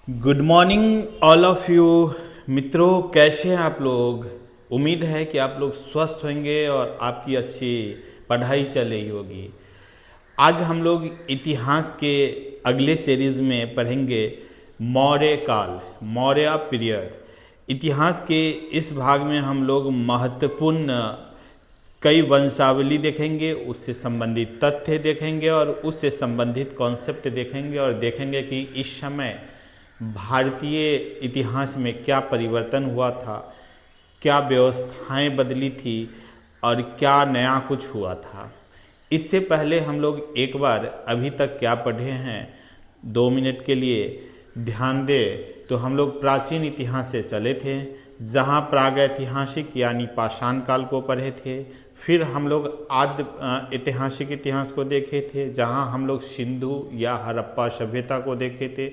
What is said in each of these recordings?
Good morning all of you. मित्रों, कैसे हैं आप लोग। उम्मीद है कि आप लोग स्वस्थ होंगे और आपकी अच्छी पढ़ाई चल रही होगी। आज हम लोग इतिहास के अगले सीरीज में पढ़ेंगे मौर्य काल, मौर्य पीरियड। इतिहास के इस भाग में हम लोग महत्वपूर्ण कई वंशावली देखेंगे, उससे संबंधित तथ्य देखेंगे और उससे संबंधित कॉन्सेप्ट देखेंगे और देखेंगे कि इस समय भारतीय इतिहास में क्या परिवर्तन हुआ था, क्या व्यवस्थाएं बदली थी और क्या नया कुछ हुआ था। इससे पहले हम लोग एक बार अभी तक क्या पढ़े हैं 2 मिनट के लिए ध्यान दें तो हम लोग प्राचीन इतिहास से चले थे, जहाँ प्रागैतिहासिक यानी पाषाण काल को पढ़े थे। फिर हम लोग आद्य ऐतिहासिक इतिहास को देखे थे, जहाँ हम लोग सिंधु या हड़प्पा सभ्यता को देखे थे,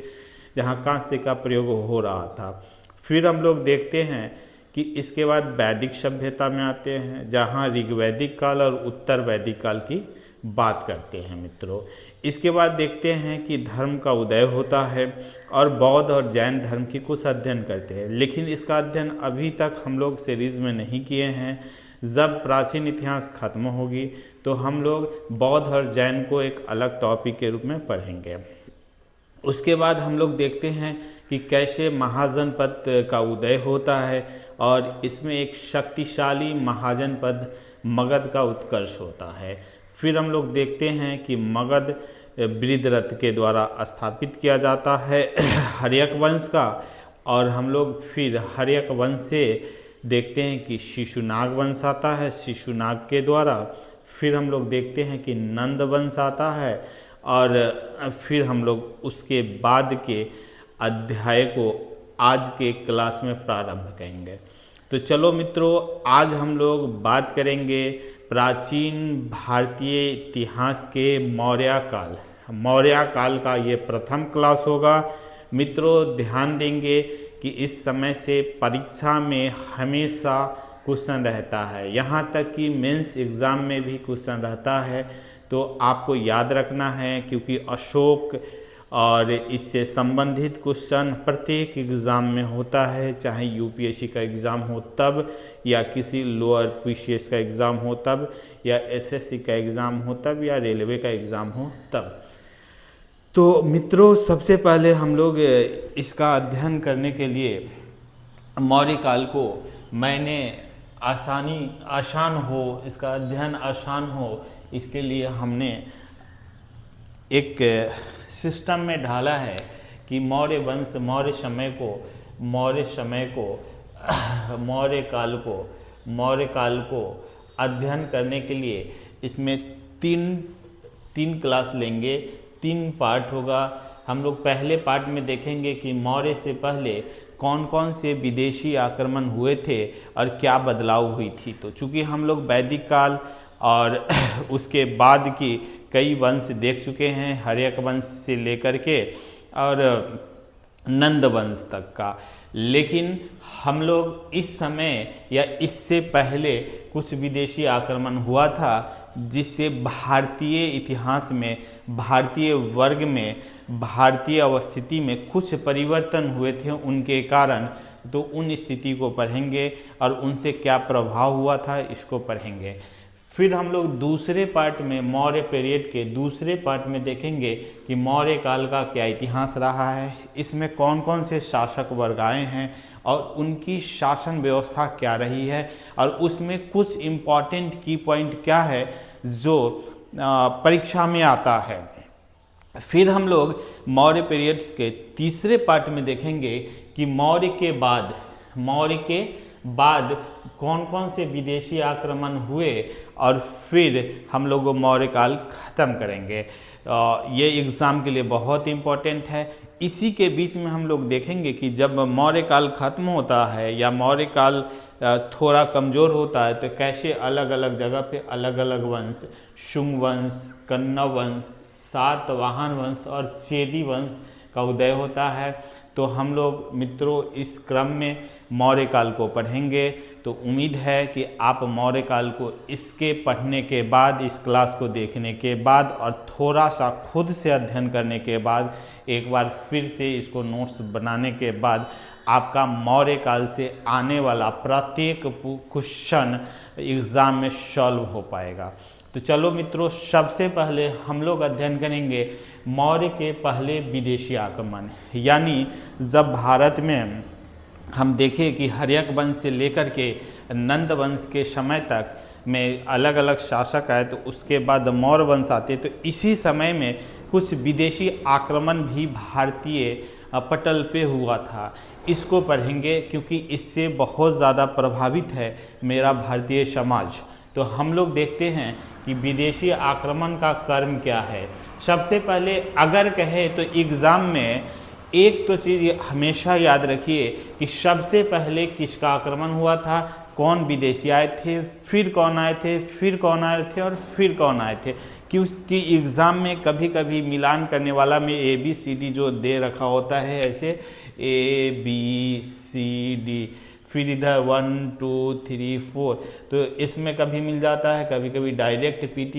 जहाँ कांस्य का प्रयोग हो रहा था। फिर हम लोग देखते हैं कि इसके बाद वैदिक सभ्यता में आते हैं, जहाँ ऋग्वैदिक काल और उत्तर वैदिक काल की बात करते हैं मित्रों। इसके बाद देखते हैं कि धर्म का उदय होता है और बौद्ध और जैन धर्म की कुछ अध्ययन करते हैं, लेकिन इसका अध्ययन अभी तक हम लोग सीरीज में नहीं किए हैं। जब प्राचीन इतिहास खत्म होगी तो हम लोग बौद्ध और जैन को एक अलग टॉपिक के रूप में पढ़ेंगे। उसके बाद हम लोग देखते हैं कि कैसे महाजनपद का उदय होता है और इसमें एक शक्तिशाली महाजनपद मगध का उत्कर्ष होता है। फिर हम लोग देखते हैं कि मगध बृहद्रथ के द्वारा स्थापित किया जाता है हर्यक वंश का, और हम लोग फिर हर्यक वंश से देखते हैं कि शिशुनाग वंश आता है शिशुनाग के द्वारा। फिर हम लोग देखते हैं कि नंद वंश आता है और फिर हम लोग उसके बाद के अध्याय को आज के क्लास में प्रारंभ करेंगे। तो चलो मित्रों, आज हम लोग बात करेंगे प्राचीन भारतीय इतिहास के मौर्य काल। मौर्य काल का ये प्रथम क्लास होगा। मित्रों ध्यान देंगे कि इस समय से परीक्षा में हमेशा क्वेश्चन रहता है, यहाँ तक कि मेंस एग्ज़ाम में भी क्वेश्चन रहता है। तो आपको याद रखना है, क्योंकि अशोक और इससे संबंधित क्वेश्चन प्रत्येक एग्ज़ाम में होता है, चाहे यूपीएससी का एग्ज़ाम हो तब, या किसी लोअर पीसीएस का एग्ज़ाम हो तब, या एसएससी का एग्ज़ाम हो तब, या रेलवे का एग्ज़ाम हो तब। तो मित्रों, सबसे पहले हम लोग इसका अध्ययन करने के लिए मौर्य काल को मैंने आसान हो, इसका अध्ययन आसान हो, इसके लिए हमने एक सिस्टम में ढाला है कि मौर्य वंश मौर्य काल को अध्ययन करने के लिए इसमें तीन क्लास लेंगे, 3 पार्ट होगा। हम लोग पहले पार्ट में देखेंगे कि मौर्य से पहले कौन कौन से विदेशी आक्रमण हुए थे और क्या बदलाव हुई थी। तो चूँकि हम लोग वैदिक काल और उसके बाद की कई वंश देख चुके हैं, हर्यक वंश से लेकर के और नंद वंश तक का, लेकिन हम लोग इस समय या इससे पहले कुछ विदेशी आक्रमण हुआ था, जिससे भारतीय इतिहास में, भारतीय वर्ग में, भारतीय अवस्थिति में कुछ परिवर्तन हुए थे उनके कारण। तो उन स्थिति को पढ़ेंगे और उनसे क्या प्रभाव हुआ था इसको पढ़ेंगे। फिर हम लोग दूसरे पार्ट में, मौर्य पीरियड के दूसरे पार्ट में देखेंगे कि मौर्य काल का क्या इतिहास रहा है, इसमें कौन कौन से शासक वर्ग आए हैं और उनकी शासन व्यवस्था क्या रही है, और उसमें कुछ इम्पॉर्टेंट की पॉइंट क्या है जो परीक्षा में आता है। फिर हम लोग मौर्य पीरियड्स के तीसरे पार्ट में देखेंगे कि मौर्य के बाद कौन कौन से विदेशी आक्रमण हुए, और फिर हम लोग मौर्य काल ख़त्म करेंगे। ये एग्ज़ाम के लिए बहुत इम्पोर्टेंट है। इसी के बीच में हम लोग देखेंगे कि जब मौर्य काल ख़त्म होता है या मौर्य काल थोड़ा कमज़ोर होता है, तो कैसे अलग अलग जगह पे अलग अलग वंश, शुंग वंश, कन्नौ वंश, सातवाहन वंश और चेदी वंश का उदय होता है। तो हम लोग मित्रों इस क्रम में मौर्य काल को पढ़ेंगे। तो उम्मीद है कि आप मौर्य काल को इसके पढ़ने के बाद, इस क्लास को देखने के बाद और थोड़ा सा खुद से अध्ययन करने के बाद, एक बार फिर से इसको नोट्स बनाने के बाद आपका मौर्य काल से आने वाला प्रत्येक क्वेश्चन एग्ज़ाम में सॉल्व हो पाएगा। तो चलो मित्रों, सबसे पहले हम लोग अध्ययन करेंगे मौर्य के पहले विदेशी आक्रमण, यानी जब भारत में हम देखें कि हर्यक वंश से लेकर के नंद वंश के समय तक में अलग अलग शासक आए, तो उसके बाद मौर्य वंश आते, तो इसी समय में कुछ विदेशी आक्रमण भी भारतीय पटल पे हुआ था। इसको पढ़ेंगे क्योंकि इससे बहुत ज़्यादा प्रभावित है मेरा भारतीय समाज। तो हम लोग देखते हैं कि विदेशी आक्रमण का कर्म क्या है। सबसे पहले अगर कहें तो एग्ज़ाम में एक तो चीज़ हमेशा याद रखिए कि सबसे पहले किसका आक्रमण हुआ था, कौन विदेशी आए थे, फिर कौन आए थे, फिर कौन आए थे और फिर कौन आए थे। कि उसकी एग्ज़ाम में कभी कभी मिलान करने वाला में ABCD जो दे रखा होता है, ऐसे ABCD, फिर इधर 1 2 3 4, तो इसमें कभी मिल जाता है, कभी कभी डायरेक्ट PT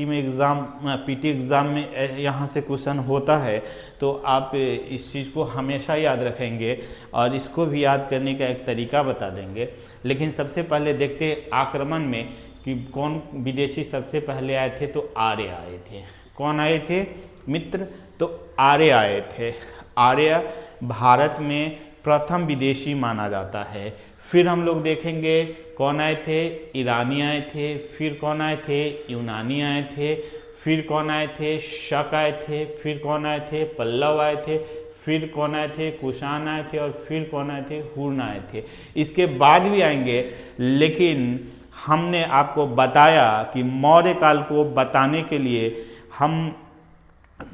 एग्ज़ाम में यहाँ से क्वेश्चन होता है। तो आप इस चीज़ को हमेशा याद रखेंगे और इसको भी याद करने का एक तरीका बता देंगे। लेकिन सबसे पहले देखते हैं आक्रमण में कि कौन विदेशी सबसे पहले आए थे। तो आर्य आए थे। कौन आए थे मित्र? तो आर्य आए थे। आर्य भारत में प्रथम विदेशी माना जाता है। फिर हम लोग देखेंगे कौन आए थे, ईरानी आए थे, फिर कौन आए थे, यूनानी आए थे, फिर कौन आए थे, शक आए थे, फिर कौन आए थे, पल्लव आए थे, फिर कौन आए थे, कुषाण आए थे और फिर कौन आए थे, हुर्ण आए थे। इसके बाद भी आएंगे, लेकिन हमने आपको बताया कि मौर्य काल को बताने के लिए हम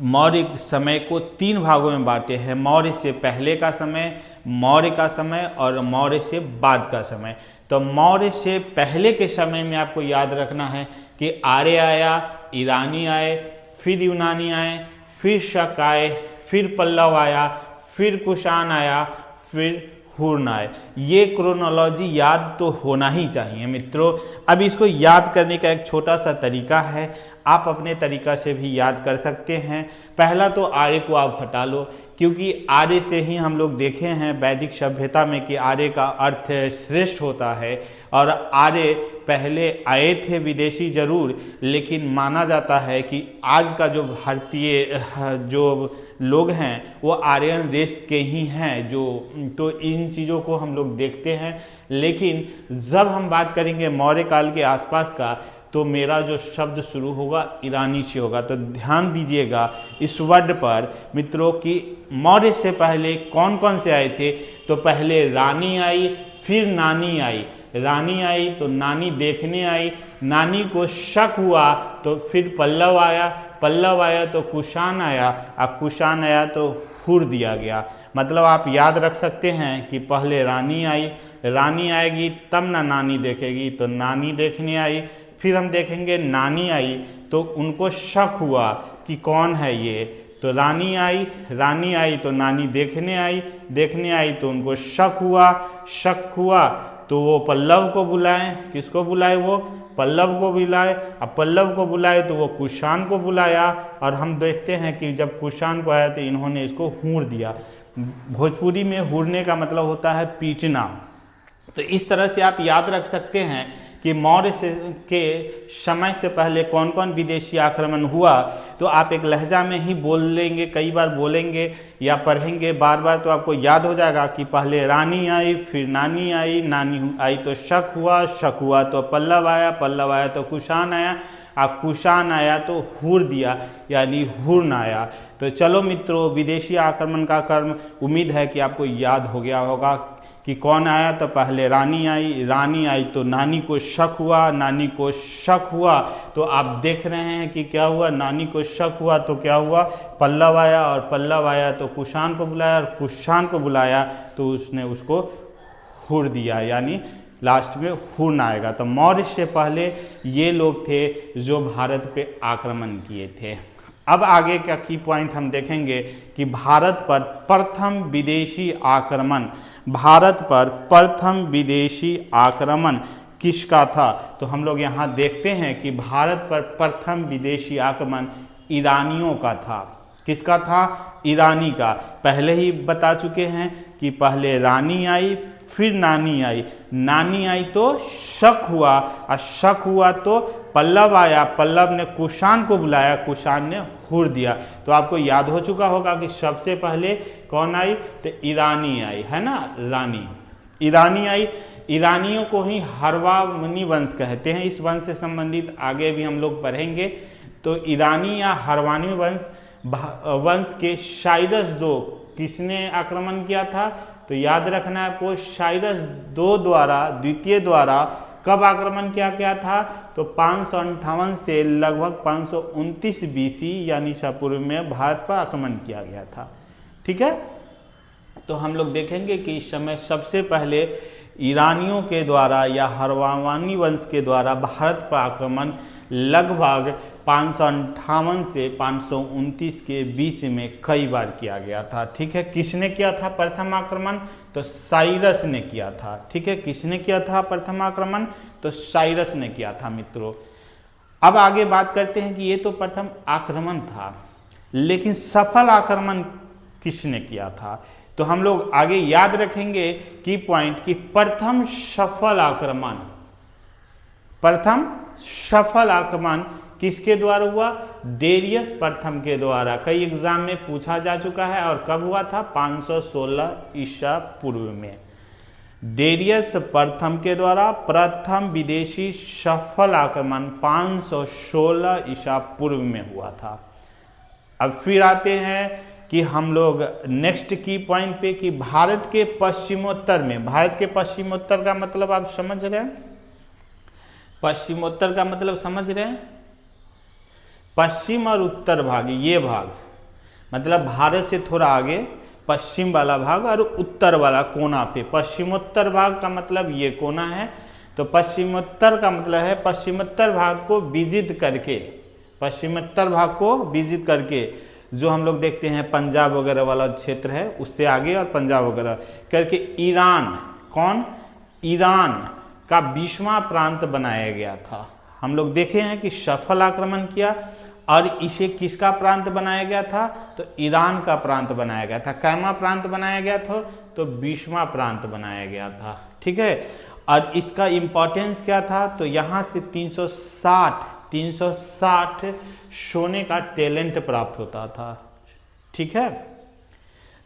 मौर्य समय को 3 भागों में बांटे हैं। मौर्य से पहले का समय, मौर्य का समय और मौर्य से बाद का समय। तो मौर्य से पहले के समय में आपको याद रखना है कि आर्य आया, ईरानी आए, फिर यूनानी आए, फिर शक आए, फिर पल्लव आया, फिर कुषाण आया, फिर हुर्ण आए। ये क्रोनोलॉजी याद तो होना ही चाहिए मित्रों। अब इसको याद करने का एक छोटा सा तरीका है, आप अपने तरीका से भी याद कर सकते हैं। पहला तो आर्य को आप हटा लो, क्योंकि आर्य से ही हम लोग देखे हैं वैदिक सभ्यता में कि आर्य का अर्थ श्रेष्ठ होता है। और आर्य पहले आए थे विदेशी जरूर, लेकिन माना जाता है कि आज का जो भारतीय जो लोग हैं वो आर्यन रेस के ही हैं। तो इन चीज़ों को हम लोग देखते हैं। लेकिन जब हम बात करेंगे मौर्य काल के आसपास का, तो मेरा जो शब्द शुरू होगा ईरानी से होगा। तो ध्यान दीजिएगा इस वर्ड पर मित्रों कि मौर्य से पहले कौन कौन से आए थे। तो पहले रानी आई, फिर नानी आई। रानी आई तो नानी देखने आई, नानी को शक हुआ तो फिर पल्लव आया, पल्लव आया तो कुषाण आया, और कुषाण आया तो हुर्ण दिया गया। मतलब आप याद रख सकते हैं कि पहले रानी आई, रानी आएगी तब ना नानी देखेगी, तो नानी देखने आई। फिर हम देखेंगे नानी आई तो उनको शक हुआ कि कौन है ये, तो रानी आई, रानी आई तो नानी देखने आई, देखने आई तो उनको शक हुआ, शक हुआ तो वो पल्लव को बुलाएं। किसको बुलाए? वो पल्लव को बुलाए। अब पल्लव को बुलाए तो वो कुषाण को बुलाया, और हम देखते हैं कि जब कुषाण को आया तो इन्होंने इसको हुर्ण दिया। भोजपुरी में हुरने का मतलब होता है पीटना। तो इस तरह से आप याद रख सकते हैं कि मौर्य के समय से पहले कौन कौन विदेशी आक्रमण हुआ। तो आप एक लहजा में ही बोल लेंगे, कई बार बोलेंगे या पढ़ेंगे बार बार, तो आपको याद हो जाएगा कि पहले रानी आई, फिर नानी आई, नानी आई तो शक हुआ, शक हुआ तो पल्लव आया, पल्लव आया तो कुषाण आया, कुषाण आया तो हुर्ण दिया, यानी हुर्ण आया। तो चलो मित्रों, विदेशी आक्रमण का कर्म उम्मीद है कि आपको याद हो गया होगा कि कौन आया। तो पहले रानी आई, रानी आई तो नानी को शक हुआ, नानी को शक हुआ तो आप देख रहे हैं कि क्या हुआ, नानी को शक हुआ तो क्या हुआ, पल्लव आया, और पल्लव आया तो कुषाण को बुलाया, और कुषाण को बुलाया तो उसने उसको हुर्ण दिया, यानी लास्ट में हुर्ण आएगा। तो मौर्य से पहले ये लोग थे जो भारत पे आक्रमण किए थे। अब आगे का की पॉइंट हम देखेंगे कि भारत पर प्रथम विदेशी आक्रमण, भारत पर प्रथम विदेशी आक्रमण किसका था। तो हम लोग यहाँ देखते हैं कि भारत पर प्रथम विदेशी आक्रमण ईरानियों का था। किसका था? ईरानी का। पहले ही बता चुके हैं कि पहले रानी आई, फिर नानी आई, नानी आई तो शक हुआ, और शक हुआ तो पल्लव आया, पल्लव ने कुषाण को बुलाया, कुषाण ने हुर दिया। तो आपको याद हो चुका होगा कि सबसे पहले कौन आई? तो ईरानी आई, है ना, रानी ईरानी आई। ईरानियों को ही हर्वामनी वंश कहते हैं। इस वंश से संबंधित आगे भी हम लोग पढ़ेंगे। तो ईरानी या हर्वानी वंश के साइरस दो किसने आक्रमण किया था? तो याद रखना है आपको, साइरस द्वितीय द्वारा कब आक्रमण किया गया था? तो 558 से लगभग 529 BC यानी ईसा पूर्व में भारत पर आक्रमण किया गया था। ठीक है, तो हम लोग देखेंगे कि इस समय सबसे पहले ईरानियों के द्वारा या हर्वानी वंश के द्वारा भारत पर आक्रमण लगभग 558 से 529 के बीच में कई बार किया गया था। ठीक है, किसने किया था प्रथम आक्रमण? तो साइरस ने किया था। ठीक है, किसने किया था प्रथम आक्रमण? तो साइरस ने किया था मित्रों। अब आगे बात करते हैं कि ये तो प्रथम आक्रमण था, लेकिन सफल आक्रमण किसने किया था? तो हम लोग आगे याद रखेंगे की पॉइंट कि प्रथम सफल आक्रमण किसके द्वारा हुआ? डेरियस प्रथम के द्वारा। कई एग्जाम में पूछा जा चुका है। और कब हुआ था? 516 ईसा पूर्व में डेरियस प्रथम के द्वारा प्रथम विदेशी सफल आक्रमण 516 ईसा पूर्व में हुआ था। अब फिर आते हैं कि हम लोग नेक्स्ट की पॉइंट पे कि भारत के पश्चिमोत्तर में, भारत के पश्चिमोत्तर का मतलब आप समझ रहे हैं? पश्चिमोत्तर का मतलब समझ रहे हैं? पश्चिम और उत्तर भाग, ये भाग मतलब भारत से थोड़ा आगे पश्चिम वाला भाग और उत्तर वाला कोना पे पश्चिमोत्तर भाग का मतलब ये कोना है। तो पश्चिमोत्तर का मतलब है पश्चिमोत्तर भाग को विजित करके, पश्चिमोत्तर भाग को विजित करके जो हम लोग देखते हैं पंजाब वगैरह वाला क्षेत्र है उससे आगे और पंजाब वगैरह करके ईरान, कौन? ईरान का 20वां प्रांत बनाया गया था। हम लोग देखे हैं कि सफल आक्रमण किया और इसे किसका प्रांत बनाया गया था? तो ईरान का प्रांत बनाया गया था। कैमा प्रांत बनाया गया था? तो 20वां प्रांत बनाया गया था। ठीक है, और इसका इंपॉर्टेंस क्या था? तो यहाँ से 360 सोने का टैलेंट प्राप्त होता था। ठीक है,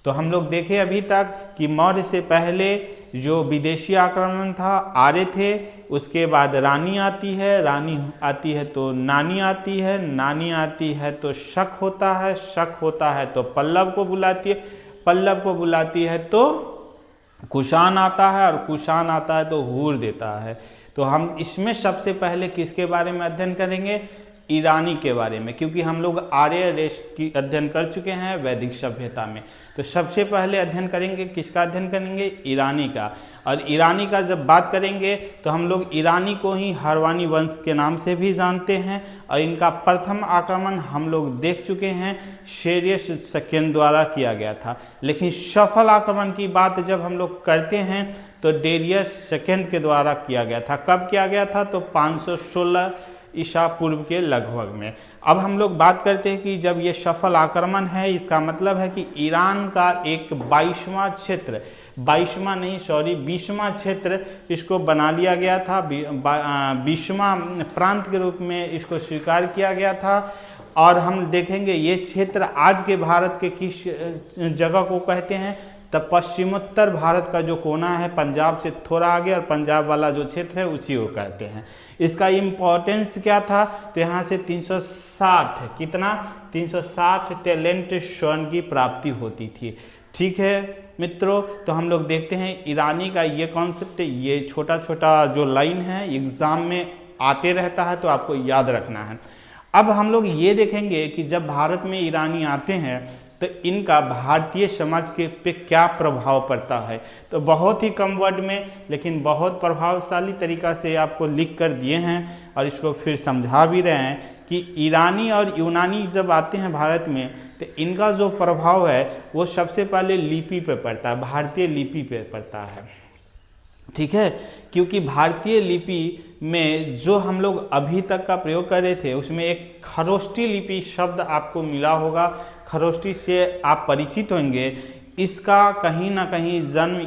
तो हम लोग देखे अभी तक कि मौर्य से पहले जो विदेशी आक्रमण था आर्य थे, उसके बाद रानी आती है, रानी आती है तो नानी आती है, नानी आती है तो शक होता है, शक होता है तो पल्लव को बुलाती है, पल्लव को बुलाती है तो कुषाण आता है, और कुषाण आता है तो हूर देता है। तो हम इसमें सबसे पहले किसके बारे में अध्ययन करेंगे? ईरानी के बारे में, क्योंकि हम लोग आर्य रेस की अध्ययन कर चुके हैं वैदिक सभ्यता में। तो सबसे पहले अध्ययन करेंगे किसका अध्ययन करेंगे? ईरानी का। और ईरानी का जब बात करेंगे तो हम लोग ईरानी को ही हर्वानी वंश के नाम से भी जानते हैं। और इनका प्रथम आक्रमण हम लोग देख चुके हैं डेरियस सेकेंड द्वारा किया गया था। लेकिन सफल आक्रमण की बात जब हम लोग करते हैं तो डेरियस सेकेंड के द्वारा किया गया था। कब किया गया था? तो 516 ईसा पूर्व के लगभग में। अब हम लोग बात करते हैं कि जब ये सफल आक्रमण है, इसका मतलब है कि ईरान का एक 22वां क्षेत्र, 20वां क्षेत्र इसको बना लिया गया था, 20वां प्रांत के रूप में इसको स्वीकार किया गया था। और हम देखेंगे ये क्षेत्र आज के भारत के किस जगह को कहते हैं? तब पश्चिमोत्तर भारत का जो कोना है पंजाब से थोड़ा आगे और पंजाब वाला जो क्षेत्र है उसी को कहते हैं। इसका इम्पोर्टेंस क्या था? तो यहाँ से 360 कितना? 360 टैलेंट स्वर्ण की प्राप्ति होती थी। ठीक है मित्रों, तो हम लोग देखते हैं ईरानी का ये कॉन्सेप्ट, ये छोटा छोटा जो लाइन है एग्जाम में आते रहता है तो आपको याद रखना है। अब हम लोग ये देखेंगे कि जब भारत में ईरानी आते हैं तो इनका भारतीय समाज के पे क्या प्रभाव पड़ता है। तो बहुत ही कम वर्ड में लेकिन बहुत प्रभावशाली तरीका से आपको लिख कर दिए हैं और इसको फिर समझा भी रहे हैं कि ईरानी और यूनानी जब आते हैं भारत में तो इनका जो प्रभाव है वो सबसे पहले लिपि पे पड़ता है, भारतीय लिपि पे पड़ता है। ठीक है, क्योंकि भारतीय लिपि में जो हम लोग अभी तक का प्रयोग कर रहे थे उसमें एक खरोष्ठी लिपि शब्द आपको मिला होगा, खरोष्ठी से आप परिचित होंगे। इसका कहीं ना कहीं जन्म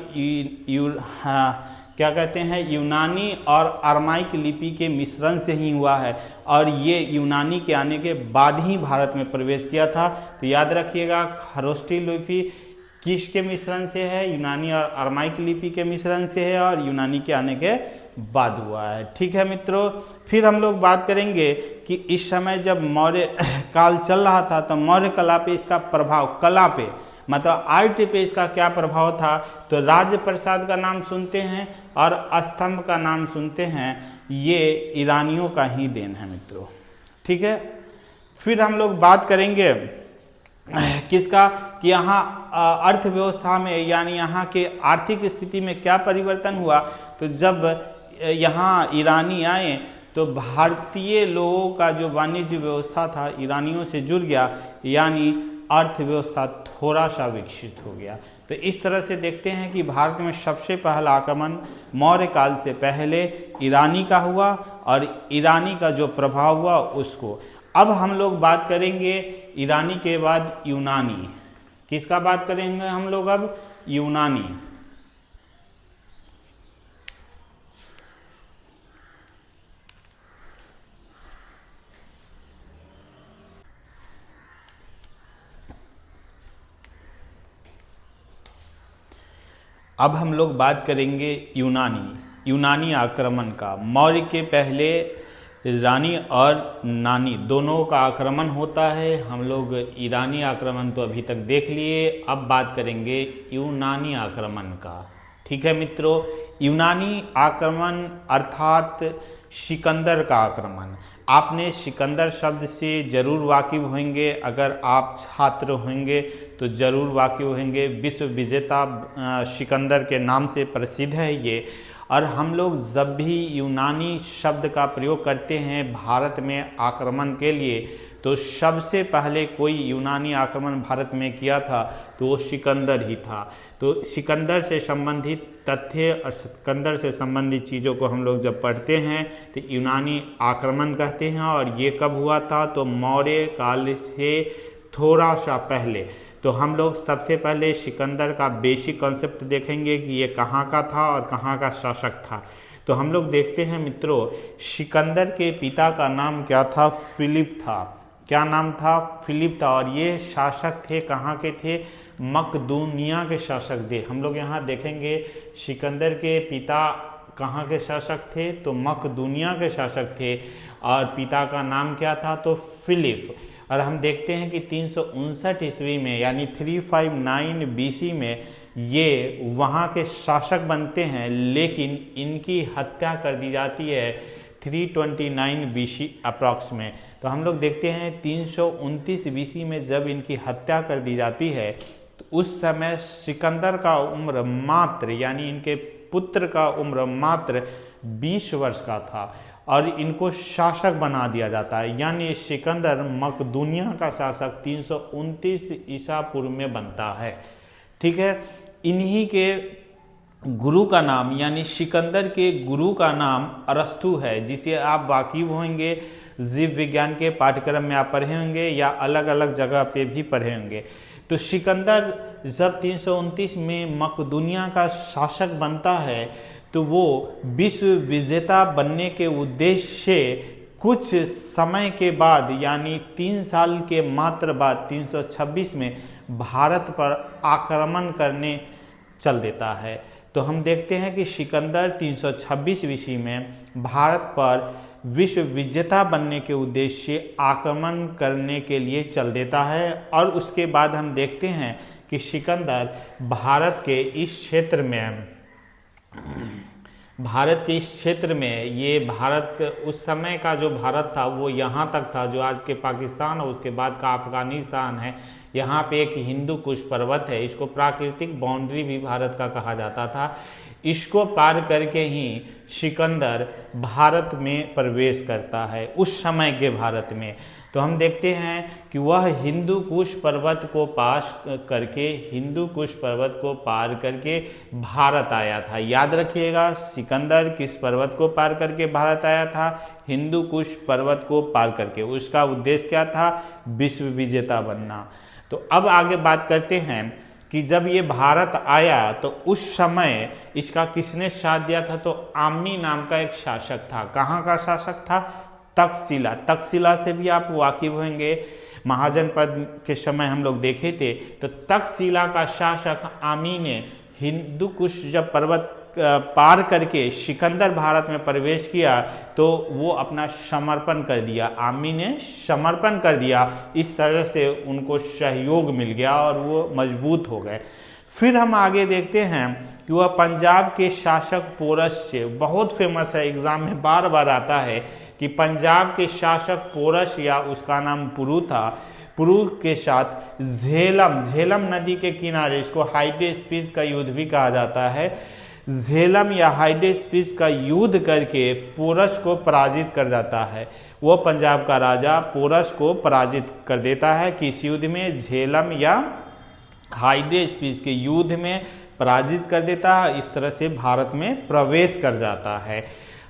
क्या कहते हैं यूनानी और अरमाइक लिपि के मिश्रण से ही हुआ है, और ये यूनानी के आने के बाद ही भारत में प्रवेश किया था। तो याद रखिएगा, खरोष्ठी लिपि किसके मिश्रण से है? यूनानी और अरमाइक लिपि के मिश्रण से है, और यूनानी के आने के बाद हुआ है। ठीक है मित्रों, फिर हम लोग बात करेंगे कि इस समय जब मौर्य काल चल रहा था तो मौर्य कला पे इसका प्रभाव, कला पे मतलब आर्ट पे इसका क्या प्रभाव था। तो राज प्रसाद का नाम सुनते हैं और स्तंभ का नाम सुनते हैं, ये ईरानियों का ही देन है मित्रों। ठीक है, फिर हम लोग बात करेंगे किसका कि यहाँ अर्थव्यवस्था में यानी यहाँ के आर्थिक स्थिति में क्या परिवर्तन हुआ। तो जब यहाँ ईरानी आए तो भारतीय लोगों का जो वाणिज्य व्यवस्था था ईरानियों से जुड़ गया, यानी अर्थव्यवस्था थोड़ा सा विकसित हो गया। तो इस तरह से देखते हैं कि भारत में सबसे पहला आक्रमण मौर्य काल से पहले ईरानी का हुआ, और ईरानी का जो प्रभाव हुआ उसको। अब हम लोग बात करेंगे ईरानी के बाद यूनानी। किसका बात करेंगे हम लोग अब? यूनानी। अब हम लोग बात करेंगे यूनानी आक्रमण का। मौर्य के पहले रानी और नानी दोनों का आक्रमण होता है। हम लोग ईरानी आक्रमण तो अभी तक देख लिए, अब बात करेंगे यूनानी आक्रमण का। ठीक है मित्रों, यूनानी आक्रमण अर्थात सिकंदर का आक्रमण। आपने सिकंदर शब्द से जरूर वाकिफ होंगे, अगर आप छात्र होंगे तो जरूर वाकिफ होंगे। विश्व विजेता सिकंदर के नाम से प्रसिद्ध है ये। और हम लोग जब भी यूनानी शब्द का प्रयोग करते हैं भारत में आक्रमण के लिए, तो सबसे पहले कोई यूनानी आक्रमण भारत में किया था तो वो सिकंदर ही था। तो सिकंदर से संबंधित तथ्य और सिकंदर से संबंधित चीज़ों को हम लोग जब पढ़ते हैं तो यूनानी आक्रमण कहते हैं। और ये कब हुआ था? तो मौर्य काल से थोड़ा सा पहले। तो हम लोग सबसे पहले सिकंदर का बेसिक कॉन्सेप्ट देखेंगे कि ये कहाँ का था और कहाँ का शासक था। तो हम लोग देखते हैं मित्रों, सिकंदर के पिता का नाम क्या था? फिलिप था। क्या नाम था? फिलिप था। और ये शासक थे, कहाँ के थे? मकदूनिया के शासक थे। हम लोग यहाँ देखेंगे सिकंदर के पिता कहाँ के शासक थे? तो मकदूनिया के शासक थे, और पिता का नाम क्या था? तो फिलिप। और हम देखते हैं कि 359 ईस्वी में यानी 359 बीसी में ये वहाँ के शासक बनते हैं, लेकिन इनकी हत्या कर दी जाती है 329 बीसी अप्रॉक्स में। तो हम लोग देखते हैं 329 बीसी में जब इनकी हत्या कर दी जाती है तो उस समय सिकंदर का उम्र मात्र, यानी इनके पुत्र का उम्र मात्र 20 वर्ष का था, और इनको शासक बना दिया जाता है। यानी सिकंदर मकदूनिया का शासक 329 ईसा पूर्व में बनता है। ठीक है, इन्हीं के गुरु का नाम यानी सिकंदर के गुरु का नाम अरस्तु है, जिसे आप वाकिफ होंगे, जीव विज्ञान के पाठ्यक्रम में आप पढ़े होंगे या अलग अलग जगह पे भी पढ़े होंगे। तो सिकंदर जब 329 में मकदूनिया का शासक बनता है तो वो विश्व विजेता बनने के उद्देश्य से कुछ समय के बाद यानी 3 साल के मात्र बाद 326 में भारत पर आक्रमण करने चल देता है। तो हम देखते हैं कि सिकंदर 326 ईस्वी में भारत पर विश्व विजेता बनने के उद्देश्य से आक्रमण करने के लिए चल देता है। और उसके बाद हम देखते हैं कि सिकंदर भारत के इस क्षेत्र में ये भारत, उस समय का जो भारत था वो यहाँ तक था जो आज के पाकिस्तान और उसके बाद का अफगानिस्तान है। यहाँ पे एक हिंदू कुश पर्वत है, इसको प्राकृतिक बाउंड्री भी भारत का कहा जाता था। इसको पार करके ही सिकंदर भारत में प्रवेश करता है उस समय के भारत में। तो हम देखते हैं कि वह हिंदू कुश पर्वत को पास करके, हिंदू कुश पर्वत को पार करके भारत आया था। याद रखिएगा, सिकंदर किस पर्वत को पार करके भारत आया था? हिंदू कुश पर्वत को पार करके। उसका उद्देश्य क्या था? विश्व विजेता बनना। तो अब आगे बात करते हैं कि जब ये भारत आया तो उस समय इसका किसने साथ दिया था? तो आमी नाम का एक शासक था। कहाँ का शासक था? तक्षशिला। तक्षशिला से भी आप वाकिफ होंगे, महाजनपद के समय हम लोग देखे थे। तो तक्षशिला का शासक आमी ने हिंदू कुश जब पर्वत पार करके सिकंदर भारत में प्रवेश किया तो वो अपना समर्पण कर दिया। आमी ने समर्पण कर दिया। इस तरह से उनको सहयोग मिल गया और वो मजबूत हो गए। फिर हम आगे देखते हैं कि वह पंजाब के शासक पोरस से, बहुत फेमस है, एग्जाम में बार बार आता है कि पंजाब के शासक पोरस या उसका नाम पुरु था, पुरु के साथ झेलम नदी के किनारे, इसको हाइडेस्पिस का युद्ध भी कहा जाता है, झेलम या हाइडेस्पिस का युद्ध करके पोरस को पराजित कर जाता है। वो पंजाब का राजा पोरस को पराजित कर देता है किस युद्ध में? झेलम या हाइडेस्पिस के युद्ध में पराजित कर देता है। इस तरह से भारत में प्रवेश कर जाता है।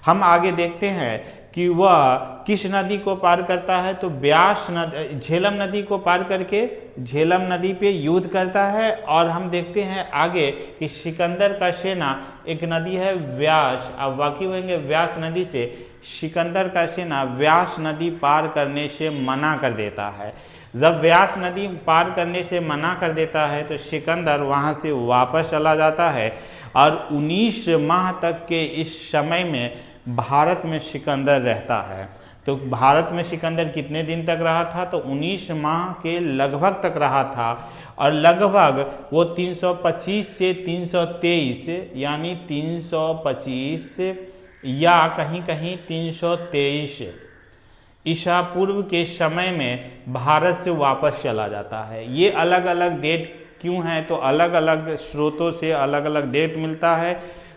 हम आगे देखते हैं कि वह किस नदी को पार करता है? तो ब्यास नदी, झेलम नदी को पार करके झेलम नदी पे युद्ध करता है। और हम देखते हैं आगे कि सिकंदर का सेना, एक नदी है व्यास, अब वाकिफ होंगे व्यास नदी से, सिकंदर का सेना व्यास नदी पार करने से मना कर देता है। जब व्यास नदी पार करने से मना कर देता है तो सिकंदर वहाँ से वापस चला जाता है और 19 माह तक के इस समय में भारत में सिकंदर रहता है। तो भारत में सिकंदर कितने दिन तक रहा था? तो 19 माह के लगभग तक रहा था। और लगभग वो 325 से 323 यानी 325 या कहीं कहीं 323 ईसा पूर्व के समय में भारत से वापस चला जाता है। ये अलग अलग डेट क्यों है? तो अलग अलग स्रोतों से अलग अलग डेट मिलता है।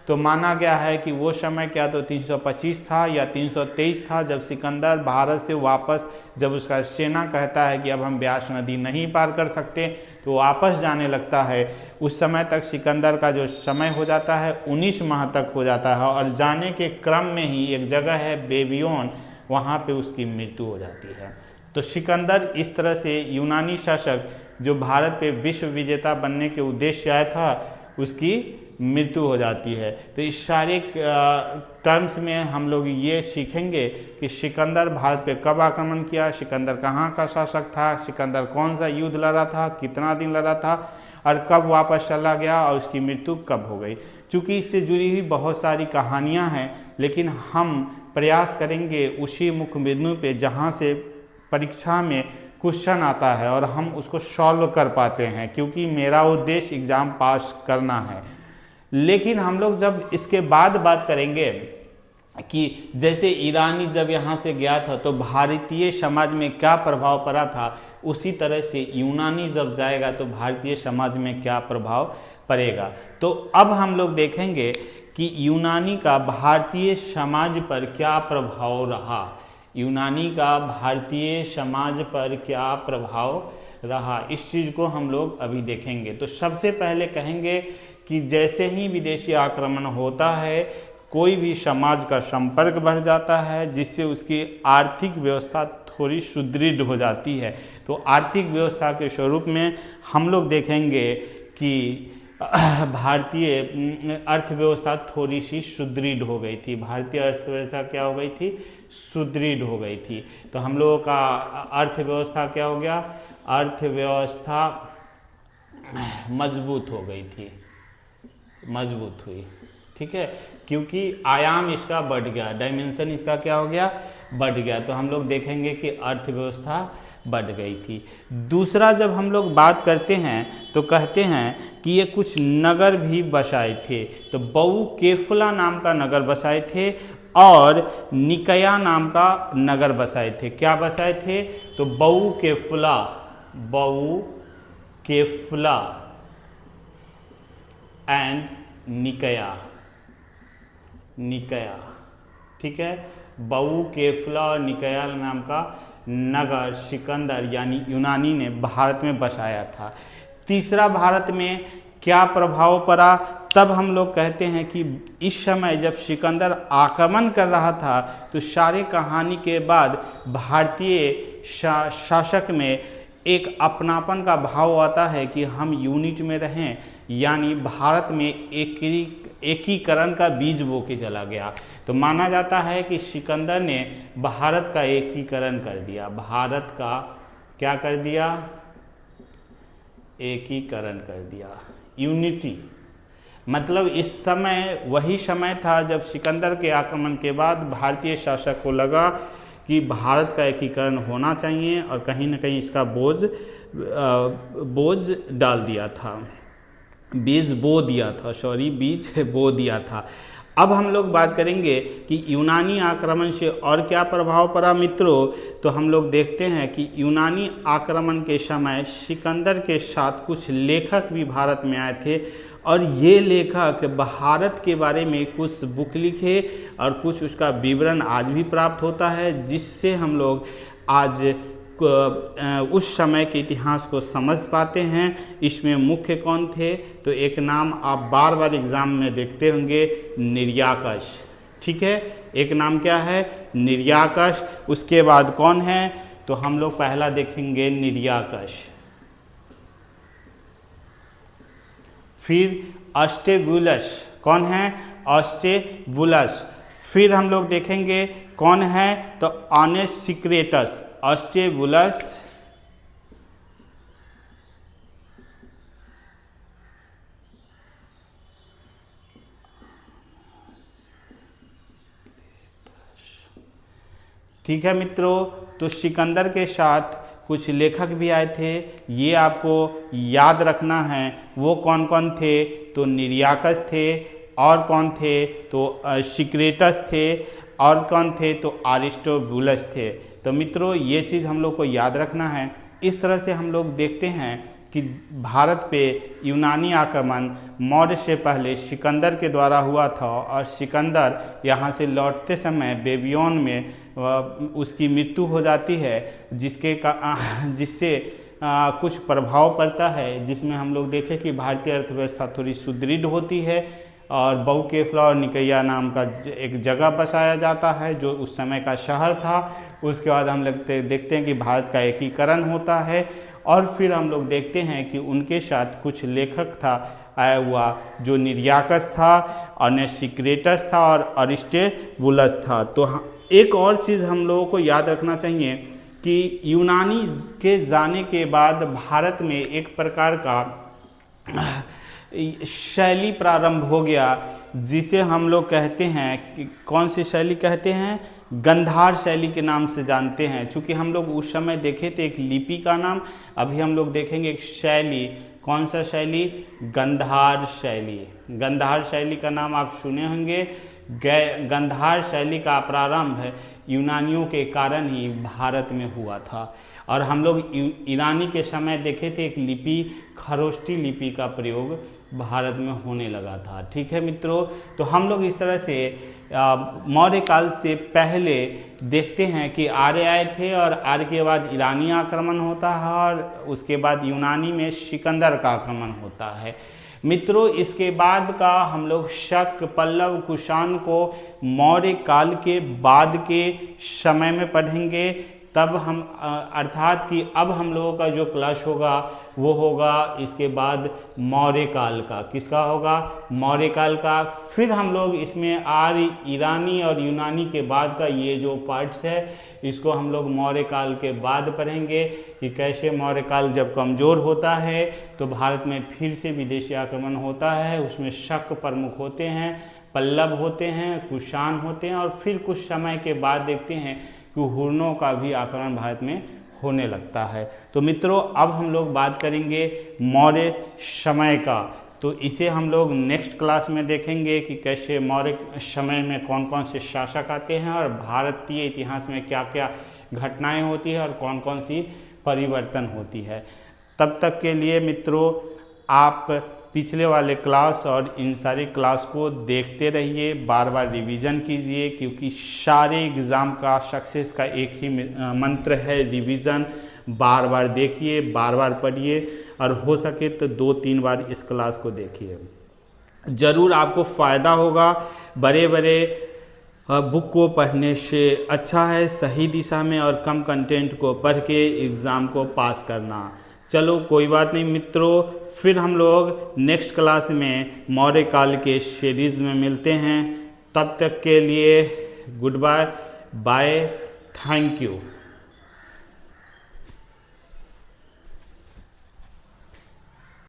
तो माना गया है कि वो समय क्या तो 325 था या 323 था जब सिकंदर भारत से वापस, जब उसका सेना कहता है कि अब हम ब्यास नदी नहीं पार कर सकते तो वापस जाने लगता है। उस समय तक सिकंदर का जो समय हो जाता है 19 माह तक हो जाता है। और जाने के क्रम में ही एक जगह है बेबीलोन, वहाँ पे उसकी मृत्यु हो जाती है। तो सिकंदर इस तरह से यूनानी शासक जो भारत पे विश्व विजेता बनने के उद्देश्य से आया था, उसकी मृत्यु हो जाती है। तो इस सारे टर्म्स में हम लोग ये सीखेंगे कि सिकंदर भारत पे कब आक्रमण किया, सिकंदर कहाँ का शासक था, सिकंदर कौन सा युद्ध लड़ा था, कितना दिन लड़ा था और कब वापस चला गया और उसकी मृत्यु कब हो गई। चूँकि इससे जुड़ी हुई बहुत सारी कहानियाँ हैं, लेकिन हम प्रयास करेंगे उसी मुख्य बिंदु पे जहाँ से परीक्षा में क्वेश्चन आता है और हम उसको सॉल्व कर पाते हैं, क्योंकि मेरा उद्देश्य एग्ज़ाम पास करना है। लेकिन हम लोग जब इसके बाद बात करेंगे कि जैसे ईरानी जब यहाँ से गया था तो भारतीय समाज में क्या प्रभाव पड़ा था, उसी तरह से यूनानी जब जाएगा तो भारतीय समाज में क्या प्रभाव पड़ेगा। तो अब हम लोग देखेंगे कि यूनानी का भारतीय समाज पर क्या प्रभाव रहा, यूनानी का भारतीय समाज पर क्या प्रभाव रहा, इस चीज़ को हम लोग अभी देखेंगे। तो सबसे पहले कहेंगे कि जैसे ही विदेशी आक्रमण होता है कोई भी समाज का संपर्क बढ़ जाता है, जिससे उसकी आर्थिक व्यवस्था थोड़ी सुदृढ़ हो जाती है। तो आर्थिक व्यवस्था के स्वरूप में हम लोग देखेंगे कि भारतीय अर्थव्यवस्था थोड़ी सी सुदृढ़ हो गई थी। भारतीय अर्थव्यवस्था क्या हो गई थी? सुदृढ़ हो गई थी। तो हम लोगों का अर्थव्यवस्था क्या हो गया? अर्थव्यवस्था मजबूत हो गई थी, मजबूत हुई। ठीक है, क्योंकि आयाम इसका बढ़ गया, डायमेंशन इसका क्या हो गया? बढ़ गया। तो हम लोग देखेंगे कि अर्थव्यवस्था बढ़ गई थी। दूसरा, जब हम लोग बात करते हैं तो कहते हैं कि ये कुछ नगर भी बसाए थे। तो बऊ केफला नाम का नगर बसाए थे और निकया नाम का नगर बसाए थे। क्या बसाए थे? तो बऊ केफला एंड निकया, निकया, ठीक है। बाऊ केफला और निकया नाम का नगर सिकंदर यानी यूनानी ने भारत में बसाया था। तीसरा, भारत में क्या प्रभाव पड़ा, तब हम लोग कहते हैं कि इस समय जब सिकंदर आक्रमण कर रहा था तो सारे कहानी के बाद भारतीय शासक में एक अपनापन का भाव आता है कि हम यूनिट में रहें, यानी भारत में एकीकरण का बीज बो के चला गया। तो माना जाता है कि सिकंदर ने भारत का एकीकरण कर दिया। भारत का क्या कर दिया, एकीकरण कर दिया, यूनिटी। मतलब इस समय वही समय था जब सिकंदर के आक्रमण के बाद भारतीय शासक को लगा कि भारत का एकीकरण होना चाहिए और कहीं ना कहीं इसका बोझ डाल दिया था, बीज बो दिया था, बीज बो दिया था। अब हम लोग बात करेंगे कि यूनानी आक्रमण से और क्या प्रभाव पड़ा मित्रों। तो हम लोग देखते हैं कि यूनानी आक्रमण के समय सिकंदर के साथ कुछ लेखक भी भारत में आए थे और ये लेखक भारत के बारे में कुछ बुक लिखे और कुछ उसका विवरण आज भी प्राप्त होता है, जिससे हम लोग आज उस समय के इतिहास को समझ पाते हैं। इसमें मुख्य कौन थे, तो एक नाम आप बार बार एग्जाम में देखते होंगे, निर्याकश, ठीक है। एक नाम क्या है, निर्याकश। उसके बाद कौन है, तो हम लोग पहला देखेंगे निर्याकश, फिर अष्टेबुलस, कौन है, अष्टेबुलस। फिर हम लोग देखेंगे कौन है, तो ऑनेसिक्रेटस, अष्टेबुलस, ठीक है मित्रों। तो सिकंदर के साथ कुछ लेखक भी आए थे, ये आपको याद रखना है। वो कौन कौन थे, तो निर्याकस थे, और कौन थे, तो सिक्रेटस थे, और कौन थे, तो अरिस्टोबुलस थे। तो मित्रों ये चीज़ हम लोग को याद रखना है। इस तरह से हम लोग देखते हैं कि भारत पे यूनानी आक्रमण मौर्य से पहले सिकंदर के द्वारा हुआ था और सिकंदर यहाँ से लौटते समय बेबीलोन में उसकी मृत्यु हो जाती है, जिससे कुछ प्रभाव पड़ता है, जिसमें हम लोग देखें कि भारतीय अर्थव्यवस्था थोड़ी सुदृढ़ होती है और बाऊ केफला और निकैया नाम का एक जगह बसाया जाता है जो उस समय का शहर था। उसके बाद हम लोग देखते हैं कि भारत का एकीकरण होता है और फिर हम लोग देखते हैं कि उनके साथ कुछ लेखक था आया हुआ, जो निर्याकस था, ऑनेसिक्रेटस था और अरिस्टोबुलस था। तो एक और चीज़ हम लोगों को याद रखना चाहिए कि यूनानी के जाने के बाद भारत में एक प्रकार का शैली प्रारंभ हो गया, जिसे हम लोग कहते हैं कि कौन सी शैली कहते हैं, गंधार शैली के नाम से जानते हैं। चूँकि हम लोग उस समय देखे थे एक लिपि का नाम, अभी हम लोग देखेंगे एक शैली। कौन सा शैली, गंधार शैली। गंधार शैली का नाम आप सुने होंगे। गंधार शैली का प्रारंभ यूनानियों के कारण ही भारत में हुआ था। और हम लोग ईरानी के समय देखे थे एक लिपि, खरोष्टी लिपि का प्रयोग भारत में होने लगा था। ठीक है मित्रों, तो हम लोग इस तरह से मौर्य काल से पहले देखते हैं कि आर्य आए थे और आर्य के बाद ईरानी आक्रमण होता है और उसके बाद यूनानी में सिकंदर का आक्रमण होता है। मित्रों इसके बाद का हम लोग शक, पल्लव, कुषाण को मौर्य काल के बाद के समय में पढ़ेंगे। तब हम अर्थात कि अब हम लोगों का जो क्लास होगा वो होगा इसके बाद मौर्य काल का। किसका होगा, मौर्य काल का। फिर हम लोग इसमें आर्य, ईरानी और यूनानी के बाद का ये जो पार्ट्स है इसको हम लोग मौर्य काल के बाद पढ़ेंगे कि कैसे मौर्य काल जब कमज़ोर होता है तो भारत में फिर से विदेशी आक्रमण होता है। उसमें शक प्रमुख होते हैं, पल्लव होते हैं, कुषाण होते हैं और फिर कुछ समय के बाद देखते हैं कि हुर्नों का भी आक्रमण भारत में होने लगता है। तो मित्रों अब हम लोग बात करेंगे मौर्य समय का। तो इसे हम लोग नेक्स्ट क्लास में देखेंगे कि कैसे मौर्य समय में कौन कौन से शासक आते हैं और भारतीय इतिहास में क्या क्या घटनाएं होती है और कौन कौन सी परिवर्तन होती है। तब तक के लिए मित्रों आप पिछले वाले क्लास और इन सारे क्लास को देखते रहिए, बार बार रिवीजन कीजिए, क्योंकि सारे एग्ज़ाम का सक्सेस का एक ही मंत्र है, रिवीजन। बार बार देखिए, बार बार पढ़िए, और हो सके तो 2-3 बार इस क्लास को देखिए, ज़रूर आपको फ़ायदा होगा। बड़े बड़े बुक को पढ़ने से अच्छा है सही दिशा में और कम कंटेंट को पढ़ के एग्ज़ाम को पास करना। चलो कोई बात नहीं मित्रों, फिर हम लोग नेक्स्ट क्लास में मौर्य काल के सीरीज़ में मिलते हैं। तब तक के लिए goodbye, bye, thank you.